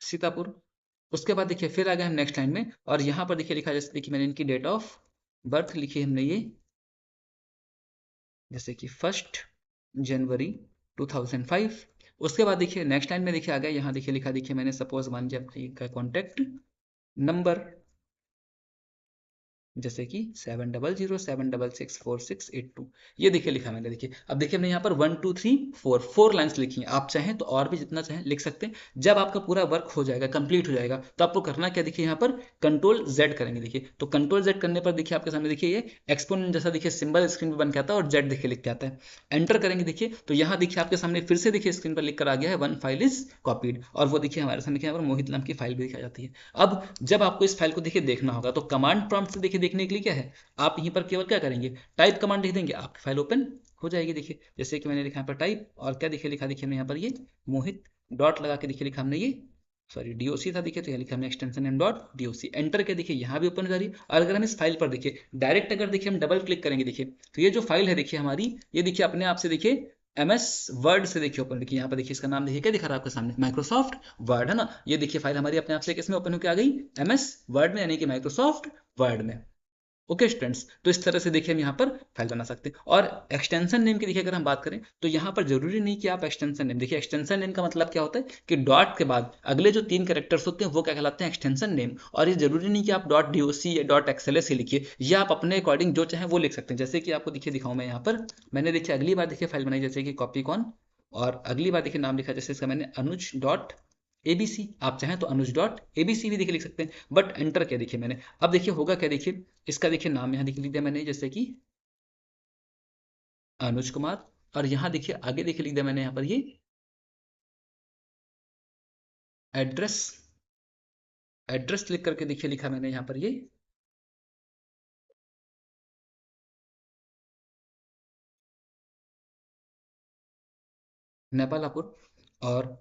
सीतापुर। उसके बाद देखिए फिर आ गए हम नेक्स्ट लाइन में, और यहाँ पर देखिए लिखा जैसे देखिए मैंने इनकी डेट ऑफ बर्थ लिखी हमने ये, जैसे कि 1 जनवरी 2005। उसके बाद देखिए नेक्स्ट लाइन में देखिए आ गया, यहाँ देखिए लिखा देखिए मैंने सपोज मान लीजिए आपका कॉन्टैक्ट नंबर, जैसे कि 7007664682, ये देखिए लिखा मैंने। देखिए अब देखिए हमने यहाँ पर 1 2 3 4 4 लाइन्स लिखी हैं, आप चाहें तो और भी जितना चाहें लिख सकते हैं। जब आपका पूरा वर्क हो जाएगा, कंप्लीट हो जाएगा, तो आपको करना क्या, देखिए यहाँ पर कंट्रोल Z करेंगे। देखिए तो कंट्रोल Z करने पर देखिए आपके सामने देखिए ये एक्सपोनेंट जैसा देखिए सिंबल स्क्रीन पर बन के आता है, और Z देखिए लिख के आता है। एंटर करेंगे देखिए, तो यहाँ देखिए आपके सामने फिर से देखिए स्क्रीन पर लिख कर आ गया है वन फाइल इज कॉपीड, और वो देखिए हमारे सामने यहाँ पर मोहित नाम की फाइल भी दिखाई जाती है। अब जब आपको इस फाइल को देखिए देखना होगा, तो कमांड प्रॉम्प्ट से देखिए देखने के लिए क्या है, आप यहीं पर केवल क्या करेंगे, टाइप कमांड लिख देंगे, आपकी फाइल ओपन हो जाएगी। देखिए जैसे कि मैंने लिखा यहाँ पर टाइप, और क्या देखिए लिखा देखिए हमने यहाँ पर ये मोहित डॉट लगा के देखिए लिखा हमने ये, सॉरी DOC था, देखिए तो यहाँ लिखा हमने extension name dot DOC, enter के देखिए यहाँ भी ओपन हो जा रही है। और अगर हम इस फाइल पर देखिए डायरेक्ट अगर देखिए हम डबल क्लिक करेंगे, देखिए तो ये जो फाइल है देखिए हमारी, ये देखिए अपने आप से देखिए MS वर्ड से देखिए ओपन, देखिए यहाँ पर देखिए इसका नाम देखिए क्या दिखा रहा है आपके सामने, माइक्रोसॉफ्ट वर्ड, है ना। ये देखिए फाइल हमारी अपने आप से किसमें ओपन होकर आ गई, MS वर्ड में, यानी कि माइक्रोसॉफ्ट वर्ड में। ओके स्टूडेंट्स, तो इस तरह से देखिए हम यहाँ पर फाइल बना सकते हैं। और एक्सटेंशन नेम की देखिए अगर हम बात करें तो यहाँ पर जरूरी नहीं कि आप एक्सटेंशन नेम, देखिए एक्सटेंशन नेम का मतलब क्या होता है कि डॉट के बाद अगले जो 3 कैरेक्टर्स होते हैं वो क्या कहलाते हैं, एक्सटेंशन नेम। और ये जरूरी नहीं कि आप .doc या .xls ही लिखिए, या आप अपने अकॉर्डिंग जो चाहे वो लिख सकते हैं। जैसे कि आपको देखिए दिखाऊं मैं यहाँ पर, मैंने देखिए अगली बार देखिए फाइल बनाई जैसे कि कॉपी कॉन, और अगली बार देखिए नाम लिखा जैसे इसका मैंने अनुज डॉट ABC, आप चाहें तो अनुज डॉट ABC भी देखिए लिख सकते हैं, बट एंटर क्या देखिए मैंने। अब देखिए होगा क्या, देखिए इसका देखिए नाम यहाँ देखिए लिख दिया मैंने जैसे कि अनुज कुमार, और यहाँ देखिए आगे देखिए लिख दिया मैंने यहाँ पर ये एड्रेस, एड्रेस लिख करके देखिए लिखा मैंने यहाँ पर ये नेपालापुर, और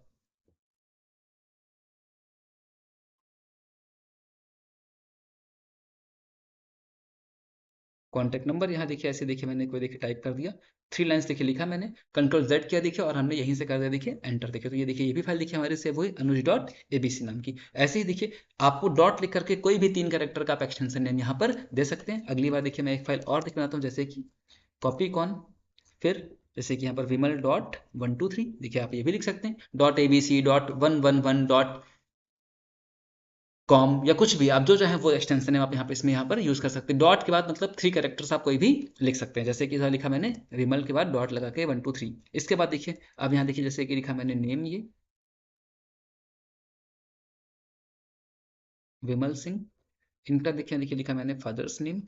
कॉन्टैक्ट नंबर यहाँ देखिए ऐसे देखिए मैंने कोई देखिए टाइप कर दिया, 3 लाइन्स देखिए लिखा मैंने, कंट्रोल Z किया देखिए, और हमने यहीं से कर दिया देखिए एंटर, देखिए तो ये देखिए ये भी फाइल देखिए हमारे सेव हुई अनुज डॉट ABC नाम की। ऐसे ही देखिए आपको डॉट लिख करके कोई भी 3 कैरेक्टर का आप एक्सटेंशन नेम यहाँ पर दे सकते हैं। अगली बार देखिए मैं एक फाइल और देख बनाता हूँ जैसे कि कॉपी कॉन, फिर जैसे कि यहाँ पर विमल डॉट 123, देखिए आप ये भी लिख सकते हैं .abc .111 कॉम, या कुछ भी आप जो चाहें वो एक्सटेंशन है आप यहाँ पे इसमें यहाँ पर यूज कर सकते हैं। डॉट के बाद मतलब 3 कैरेक्टर्स आप कोई भी लिख सकते हैं, जैसे कि इधर लिखा मैंने विमल के बाद डॉट लगा के 123। इसके बाद देखिए अब यहाँ देखिए जैसे कि लिखा मैंने नेम ये विमल सिंह, इनका देखिए देखिए लिखा मैंने फादर्स नेम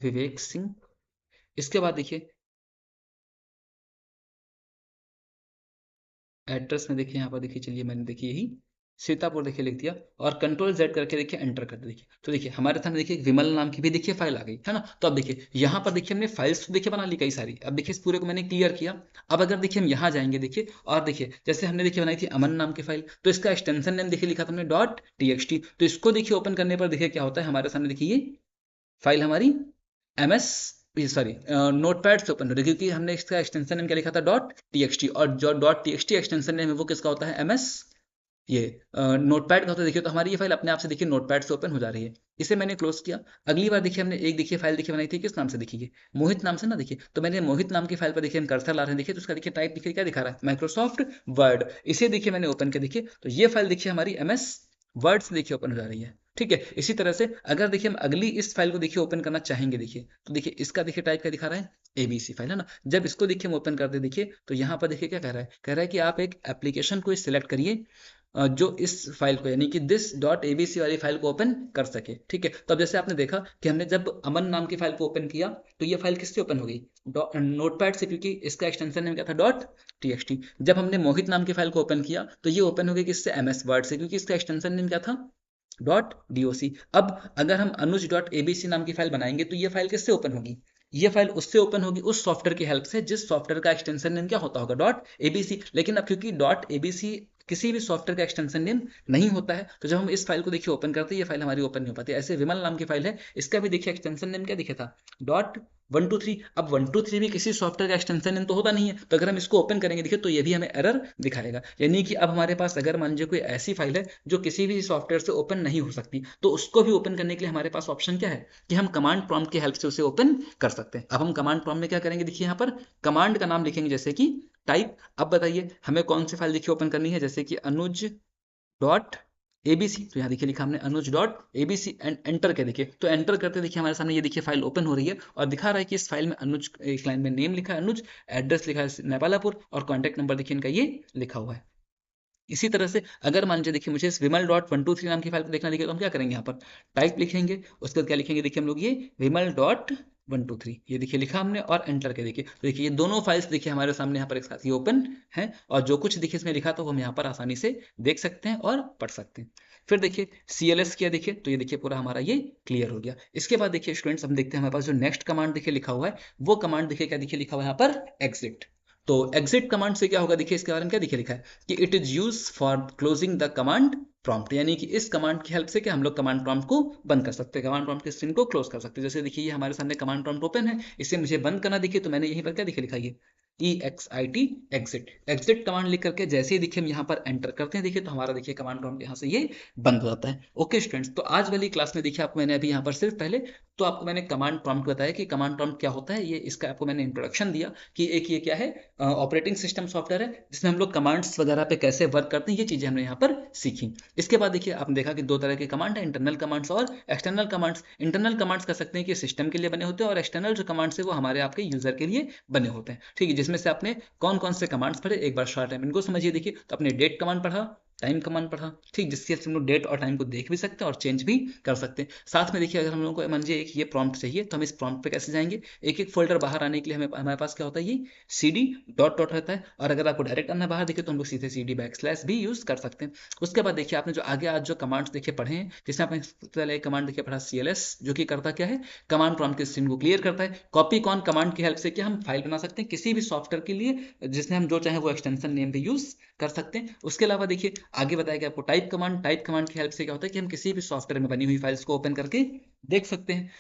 विवेक सिंह। इसके बाद देखिए एड्रेस में देखिए यहाँ पर देखिए चलिए मैंने देखिए यही सीतापुर देखिए लिख दिया, और कंट्रोल Z करके देखिए एंटर कर दिया। देखिए तो देखिए हमारे सामने देखिए विमल नाम की भी देखिए फाइल आ गई, है ना। तो अब देखिए यहाँ पर देखिए हमने फाइल्स तो देखिए बना ली कई सारी, अब देखिए इस पूरे को मैंने क्लियर किया। अब अगर देखिए हम यहाँ जाएंगे देखिए, और देखिए जैसे हमने देखिए बनाई थी अमन नाम की फाइल, तो इसका एक्सटेंशन नेम देखिए लिखा था हमने .txt, तो इसको देखिए ओपन करने पर देखिए क्या होता है हमारे सामने, देखिए ये फाइल हमारी MS सॉरी नोटपैड से ओपन हो रही है, क्योंकि हमने इसका एक्सटेंशन नेम क्या लिखा था .txt, और जो .txt एक्सटेंशन नेम है वो किसका होता है MS, ये नोटपैड का होता है। देखिए तो हमारी ये फाइल अपने आप से देखिए नोटपैड से ओपन हो जा रही है। इसे मैंने क्लोज किया। अगली बार देखिए हमने एक देखिए फाइल देखिए बनाई थी किस नाम से, देखिए मोहित नाम से ना, देखिए तो मैंने मोहित नाम की फाइल पर देखिए हम कर्सर ला रहे हैं, देखिए तो उसका देखिए टाइप देखिए क्या दिखा रहा है, माइक्रोसॉफ्ट वर्ड। इसे देखिए मैंने ओपन किया, देखिए तो ये फाइल देखिए हमारी MS वर्ड से देखिए ओपन हो जा रही है। ठीक है, इसी तरह से अगर देखिए हम अगली इस फाइल को देखिए ओपन करना चाहेंगे, देखिए तो देखिए इसका देखिए टाइप क्या दिखा रहा है, ABC फाइल, है ना। जब इसको देखिए हम ओपन करते देखिए तो यहाँ पर देखिए क्या कह रहा है कि आप एक एप्लीकेशन को सिलेक्ट करिए जो इस फाइल को यानी कि दिस .abc वाली फाइल को ओपन कर सके। ठीक है, तो अब जैसे आपने देखा कि हमने जब अमन नाम की फाइल को ओपन किया तो ये फाइल किससे ओपन हो गई, नोटपैड से, क्योंकि इसका एक्सटेंशन नेम क्या था .txt। जब हमने मोहित नाम की फाइल को ओपन किया तो ये ओपन हो गई किससे, MS वर्ड से, क्योंकि इसका एक्सटेंशन नेम क्या था .doc। अब अगर हम अनुज .abc नाम की फाइल बनाएंगे तो ये फाइल किससे ओपन होगी, ये फाइल उससे ओपन होगी उस सॉफ्टवेयर की हेल्प से जिस सॉफ्टवेयर का एक्सटेंशन नेम क्या होता होगा .abc। लेकिन अब क्योंकि .abc किसी भी सॉफ्टवेयर का एक्सटेंशन नेम नहीं होता है, तो जब हम इस फाइल को देखिए ओपन करते हैं ये फाइल हमारी ओपन नहीं हो पाती। ऐसे विमल नाम की फाइल है, इसका भी देखिए एक्सटेंशन नेम क्या दिखा था .123। अब 123 भी किसी सॉफ्टवेयर का एक्सटेंशन नेम तो होता नहीं है, तो अगर हम इसको ओपन करेंगे देखिए तो ये भी हमें एरर दिखाएगा। यानी कि अब हमारे पास अगर मान लीजिए कोई ऐसी फाइल है जो किसी भी सॉफ्टवेयर से ओपन नहीं हो सकती, तो उसको भी ओपन करने के लिए हमारे पास ऑप्शन क्या है कि हम कमांड प्रॉम्प्ट की हेल्प से उसे ओपन कर सकते हैं। अब हम कमांड प्रॉम्प्ट में क्या करेंगे, देखिए यहाँ पर कमांड का नाम लिखेंगे जैसे कि टाइप। अब बताइए हमें कौन सी फाइल देखिए ओपन करनी है, जैसे कि अनुज .abc, तो यहाँ देखिए लिखा हमने अनुज .abc एंड एंटर के देखिए, तो एंटर करते देखिए हमारे सामने ये देखिए फाइल ओपन हो रही है, और दिखा रहा है कि इस फाइल में अनुज, एक लाइन में नेम लिखा है अनुज, एड्रेस लिखा है नेपालापुर, और कॉन्टैक्ट नंबर देखिए इनका ये लिखा हुआ है। इसी तरह से अगर मान लीजिए देखिए मुझे इस विमल .123 नाम की फाइल को देखना देखिए, तो हम क्या करेंगे, यहाँ पर टाइप लिखेंगे, उसके बाद क्या लिखेंगे देखिए हम लोग ये विमल .123, ये देखिए लिखा हमने, और एंटर के देखिए, तो देखिए ये दोनों फाइल्स देखिए हमारे सामने यहाँ पर एक साथ ये ओपन है, और जो कुछ देखिए इसमें लिखा था वो हम यहाँ पर आसानी से देख सकते हैं और पढ़ सकते हैं। फिर देखिए CLS किया देखिए, तो ये देखिए पूरा हमारा ये क्लियर हो गया। इसके बाद देखिए स्टूडेंट्स हम देखते हैं हमारे पास जो नेक्स्ट कमांड देखिए लिखा हुआ है, वो कमांड देखिए क्या देखिए लिखा हुआ है यहाँ पर एग्जिट। तो एग्जिट कमांड से क्या होगा, देखिए इसके बारे में क्या देखिए लिखा है कि it is use for closing the command prompt, यानी कि इस कमांड की हेल्प से क्या हम लोग कमांड प्रॉम्प्ट को बंद कर सकते हैं, कमांड प्रॉम्प्ट के स्क्रीन को क्लोज कर सकते हैं। जैसे देखिए ये हमारे सामने कमांड प्रॉम्प्ट ओपन है, इसे मुझे बंद करना, देखिए तो मैंने यहीं पर क्या देखिए लिखा है EXIT एग्जिट, एग्जिट कमांड लिख करके जैसे ही देखिए हम यहाँ पर एंटर करते हैं, देखिए तो हमारा देखिए कमांड प्रॉम्प्ट यहाँ से ये बंद हो जाता है। ओके स्टूडेंट्स, तो आज वाली क्लास में देखिए आपको मैंने अभी यहाँ पर सिर्फ पहले तो आपको मैंने कमांड प्रॉम्प्ट बताया कि कमांड प्रॉम्प्ट क्या होता है, ये इसका आपको मैंने इंट्रोडक्शन दिया कि एक ये क्या है ऑपरेटिंग सिस्टम सॉफ्टवेयर है जिसमें हम लोग कमांड्स वगैरह पे कैसे वर्क करते हैं, ये चीजें हमने यहाँ पर सीखी। इसके बाद देखिए आपने देखा कि दो तरह के कमांड है, इंटरनल कमांड्स और एक्सटर्नल कमांड्स। इंटरनल कमांड्स कह सकते हैं कि सिस्टम के लिए बने होते हैं, और एक्सटर्नल जो कमांड्स है वो हमारे आपके यूजर के लिए बने होते हैं। ठीक है, जिसमें से आपने कौन कौन से कमांड्स पढ़े एक बार शॉर्ट टाइम इनको समझिए। देखिए तो आपने डेट कमांड पढ़ा, टाइम कमांड पढ़ा, ठीक, जिससे हम लोग डेट और टाइम को देख भी सकते हैं और चेंज भी कर सकते हैं। साथ में देखिए अगर हम लोगों को मान लीजिए एक ये प्रॉम्प्ट चाहिए तो हम इस प्रॉम्प्ट पे कैसे जाएंगे, एक एक फोल्डर बाहर आने के लिए हमें हमारे पास क्या होता है ये CD डॉट डॉट रहता है, और अगर आपको डायरेक्ट आना बाहर देखिए तो हम लोग सीधे CD / भी यूज कर सकते हैं। उसके बाद देखिए आपने जो आगे आज जो कमांड्स देखिए पढ़े हैं, जिसमें आपने पहले एक कमांड देखिए पढ़ा CLS, जो कि करता क्या है, कमांड प्रॉम्प्ट के स्क्रीन को क्लियर करता है। कॉपी कॉन कमांड की हेल्प से क्या हम फाइल बना सकते हैं किसी भी सॉफ्टवेयर के लिए, जिसमें हम जो चाहे वो एक्सटेंशन नेम भी यूज कर सकते हैं। उसके अलावा देखिए आगे बताया गया आपको टाइप कमांड, टाइप कमांड की हेल्प से क्या होता है कि हम किसी भी सॉफ्टवेयर में बनी हुई फाइल्स को ओपन करके देख सकते हैं,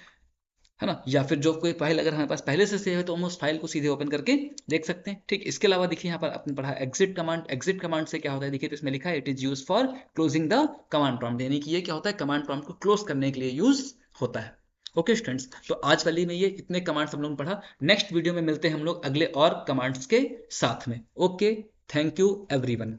है ना, या फिर जो कोई फाइल अगर हमारे पास पहले से सेव है तो हम उस फाइल को सीधे ओपन करके देख सकते हैं। ठीक, इसके अलावा देखिए यहाँ पर आपने पढ़ा एग्जिट कमांड, एग्जिट कमांड से क्या होता है, देखिए तो इसमें लिखा है it is use for closing the command prompt, यानी कि ये क्या होता है कमांड प्रॉम्प्ट को क्लोज करने के लिए यूज होता है। ओके स्टूडेंट्स, तो आज वाली में ये इतने कमांड्स हम लोग ने पढ़ा। नेक्स्ट वीडियो में मिलते हैं हम लोग अगले और कमांड्स के साथ में। Okay, thank you everyone.